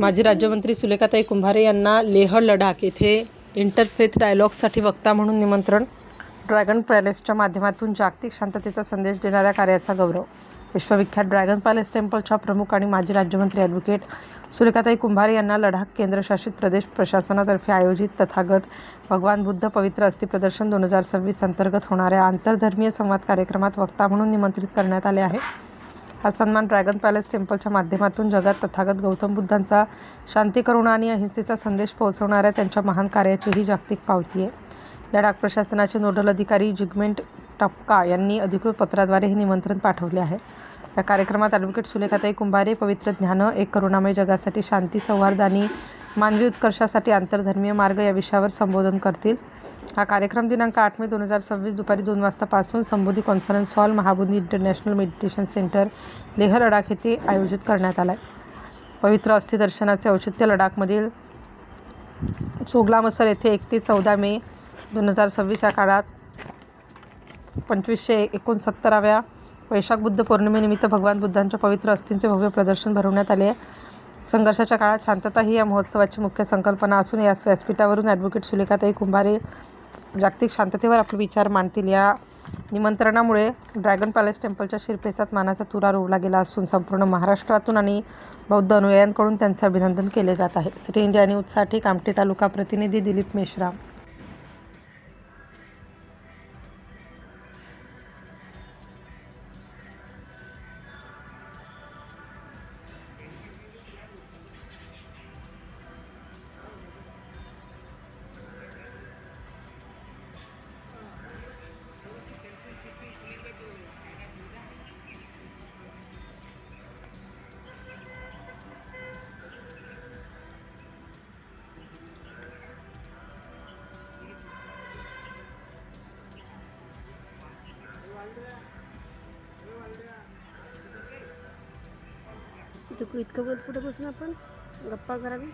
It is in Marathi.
माजी राज्यमंत्री सुलेखाताई कुंभारे यांना लेह लडाख येथे इंटरफेथ डायलॉगसाठी वक्ता म्हणून निमंत्रण. ड्रॅगन पॅलेसच्या माध्यमातून जागतिक शांततेचा संदेश देणाऱ्या कार्याचा गौरव. विश्वविख्यात ड्रॅगन पॅलेस टेम्पलच्या प्रमुख आणि माजी राज्यमंत्री ॲडव्होकेट सुलेखाताई कुंभारे यांना लडाख केंद्रशासित प्रदेश प्रशासनातर्फे आयोजित तथागत भगवान बुद्ध पवित्र अस्थि प्रदर्शन 2026 अंतर्गत होणाऱ्या आंतरधर्मीय संवाद कार्यक्रमात वक्ता म्हणून निमंत्रित करण्यात आले आहे. हा सन्मान ड्रॅगन पॅलेस टेम्पलच्या माध्यमातून जगात तथागत गौतम बुद्धांचा शांती, करुणा आणि अहिंसेचा संदेश पोहोचवणाऱ्या त्यांच्या महान कार्याची ही जागतिक पावती आहे. लडाख प्रशासनाचे नोडल अधिकारी जिगमेंट टपका यांनी अधिकृत पत्राद्वारे हे निमंत्रण पाठवले आहे. या कार्यक्रमात ॲडव्होकेट सुलेखाताई कुंभारे पवित्र ज्ञान, एक करुणामय जगासाठी शांती, सौहार्द आणि मानवी उत्कर्षासाठी आंतरधर्मीय मार्ग या विषयावर संबोधन करतील. हा कार्यक्रम दिनांक 8 मे 2026 दुपारी 2 वाजतापासून sambodhi conference hall, Mahabodhi international meditation centre, Leh Ladakh येथे आयोजित करण्यात आला आहे. पवित्र अस्थि दर्शनाचे औचित्य लडाखमधील चोगलामसर येथे 1 ते 14 मे 2026 या काळात 2569व्या वैशाख बुद्ध पौर्णिमेनिमित्त भगवान बुद्धांच्या पवित्र अस्थींचे भव्य प्रदर्शन भरवण्यात आले आहे. संघर्षाच्या काळात शांतता ही या महोत्सवाची मुख्य संकल्पना असून याच व्यासपीठावरून ॲडव्होकेट सुलेखाताई कुंभारे जागतिक शांततेवर आपले विचार मांडतील. या निमंत्रणामुळे ड्रॅगन पॅलेस टेम्पलच्या शिरपेचात मानाचा तुरा रोवला गेला असून संपूर्ण महाराष्ट्रातून आणि बौद्ध अनुयायांकडून त्यांचे अभिनंदन केले जात आहे. सिटी इंडिया न्यूजसाठी कामठी तालुका प्रतिनिधी दिलीप मेश्राम. इतकं वेळ कुठे बसून आपण गप्पा करावी.